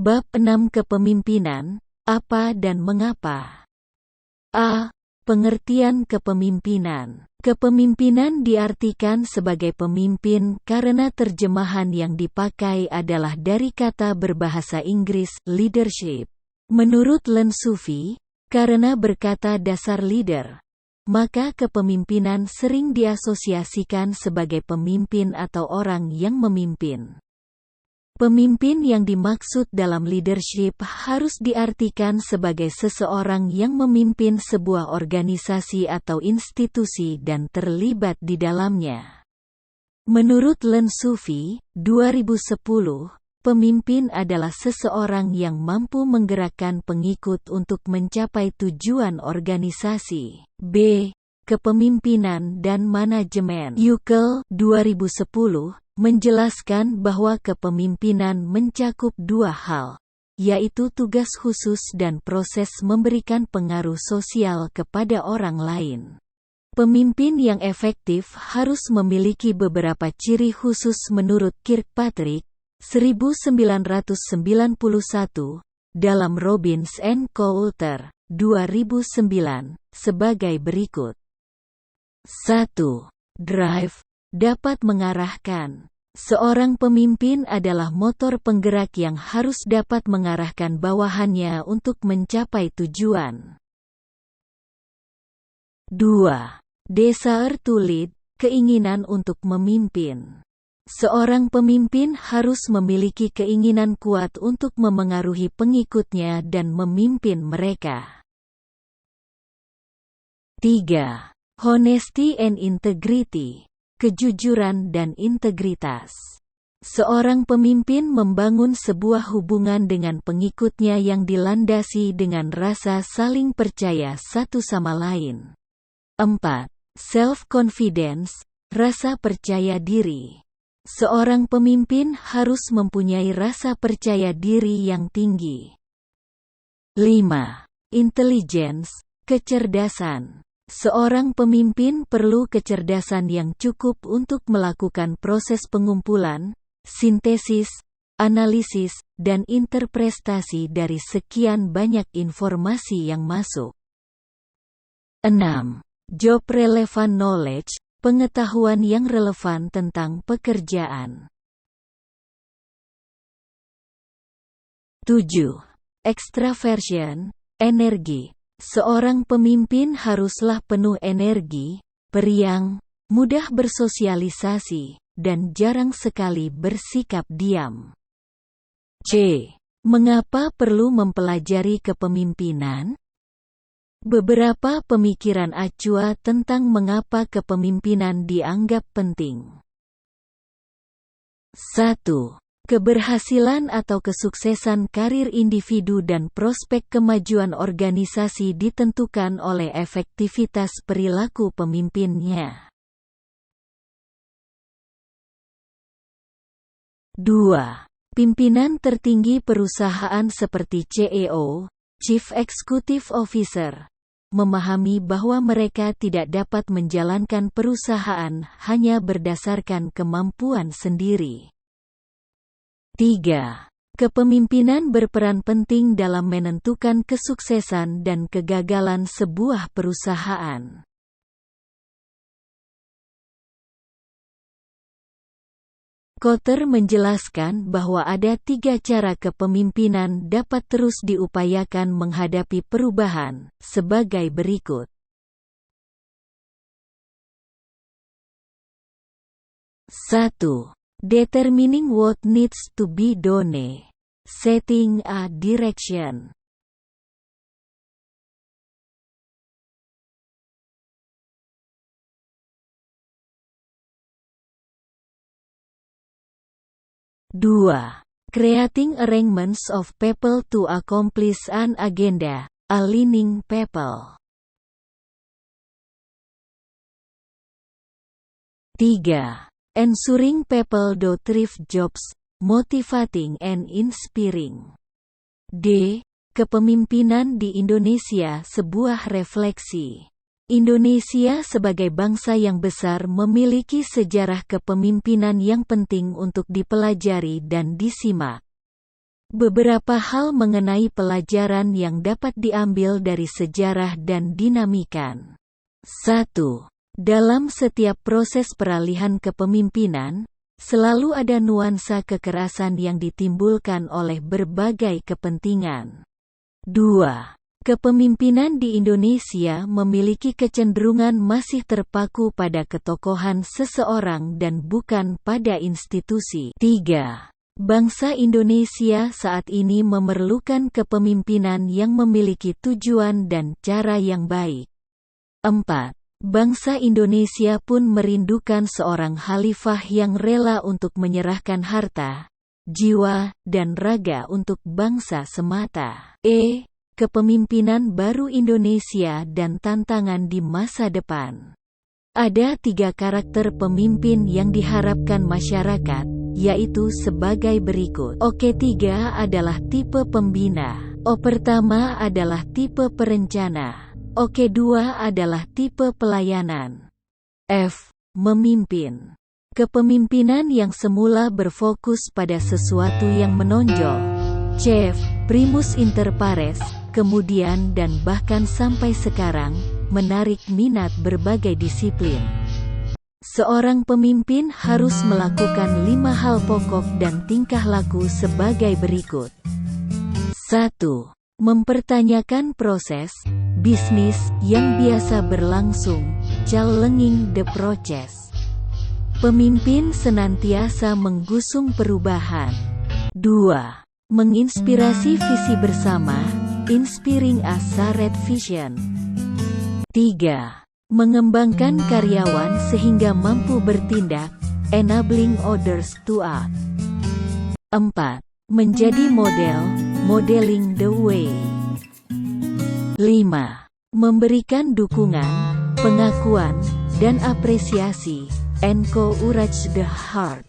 Bab 6 Kepemimpinan, apa dan mengapa? A. Pengertian kepemimpinan. Kepemimpinan diartikan sebagai pemimpin karena terjemahan yang dipakai adalah dari kata berbahasa Inggris leadership. Menurut Len Sufi, karena berkata dasar leader, maka kepemimpinan sering diasosiasikan sebagai pemimpin atau orang yang memimpin. Pemimpin yang dimaksud dalam leadership harus diartikan sebagai seseorang yang memimpin sebuah organisasi atau institusi dan terlibat di dalamnya. Menurut Len Sufi, 2010, pemimpin adalah seseorang yang mampu menggerakkan pengikut untuk mencapai tujuan organisasi. B. Kepemimpinan dan manajemen. Yukel, 2010, menjelaskan bahwa kepemimpinan mencakup dua hal, yaitu tugas khusus dan proses memberikan pengaruh sosial kepada orang lain. Pemimpin yang efektif harus memiliki beberapa ciri khusus menurut Kirkpatrick, 1991, dalam Robbins & Coulter, 2009, sebagai berikut. 1. Drive. Dapat mengarahkan. Seorang pemimpin adalah motor penggerak yang harus dapat mengarahkan bawahannya untuk mencapai tujuan. 2. Desire to lead, keinginan untuk memimpin. Seorang pemimpin harus memiliki keinginan kuat untuk memengaruhi pengikutnya dan memimpin mereka. 3. Honesty and integrity, kejujuran dan integritas. Seorang pemimpin membangun sebuah hubungan dengan pengikutnya yang dilandasi dengan rasa saling percaya satu sama lain. 4. Self-confidence, rasa percaya diri. Seorang pemimpin harus mempunyai rasa percaya diri yang tinggi. 5. Intelligence, kecerdasan. Seorang pemimpin perlu kecerdasan yang cukup untuk melakukan proses pengumpulan, sintesis, analisis, dan interpretasi dari sekian banyak informasi yang masuk. 6. Job relevant knowledge, pengetahuan yang relevan tentang pekerjaan. 7. Extraversion, energi. Seorang pemimpin haruslah penuh energi, periang, mudah bersosialisasi, dan jarang sekali bersikap diam. C. Mengapa perlu mempelajari kepemimpinan? Beberapa pemikiran Acua tentang mengapa kepemimpinan dianggap penting. 1. Keberhasilan atau kesuksesan karir individu dan prospek kemajuan organisasi ditentukan oleh efektivitas perilaku pemimpinnya. 2. Pimpinan tertinggi perusahaan seperti CEO, Chief Executive Officer, memahami bahwa mereka tidak dapat menjalankan perusahaan hanya berdasarkan kemampuan sendiri. 3. Kepemimpinan berperan penting dalam menentukan kesuksesan dan kegagalan sebuah perusahaan. Kotter menjelaskan bahwa ada 3 cara kepemimpinan dapat terus diupayakan menghadapi perubahan, sebagai berikut. 1. Determining what needs to be done. Setting a direction. 2. Creating arrangements of people to accomplish an agenda, aligning people. 3. Ensuring people do thrive jobs, motivating and inspiring. D. Kepemimpinan di Indonesia sebuah refleksi. Indonesia sebagai bangsa yang besar memiliki sejarah kepemimpinan yang penting untuk dipelajari dan disimak. Beberapa hal mengenai pelajaran yang dapat diambil dari sejarah dan dinamikan. 1. Dalam setiap proses peralihan kepemimpinan, selalu ada nuansa kekerasan yang ditimbulkan oleh berbagai kepentingan. 2. Kepemimpinan di Indonesia memiliki kecenderungan masih terpaku pada ketokohan seseorang dan bukan pada institusi. 3. Bangsa Indonesia saat ini memerlukan kepemimpinan yang memiliki tujuan dan cara yang baik. 4. Bangsa Indonesia pun merindukan seorang khalifah yang rela untuk menyerahkan harta, jiwa, dan raga untuk bangsa semata. Kepemimpinan baru Indonesia dan tantangan di masa depan. Ada 3 karakter pemimpin yang diharapkan masyarakat, yaitu sebagai berikut. 3 adalah tipe pembina. Pertama adalah tipe perencana. 2 adalah tipe pelayanan. Memimpin. Kepemimpinan yang semula berfokus pada sesuatu yang menonjol, primus inter pares, kemudian dan bahkan sampai sekarang, menarik minat berbagai disiplin. Seorang pemimpin harus melakukan 5 hal pokok dan tingkah laku sebagai berikut. 1. Mempertanyakan proses bisnis yang biasa berlangsung, challenging the process. Pemimpin senantiasa menggusung perubahan. 2. Menginspirasi visi bersama, inspiring a shared vision. 3. Mengembangkan karyawan sehingga mampu bertindak, enabling others to act. 4. Menjadi model, modeling the way. 5. Memberikan dukungan, pengakuan, dan apresiasi, encourage the heart.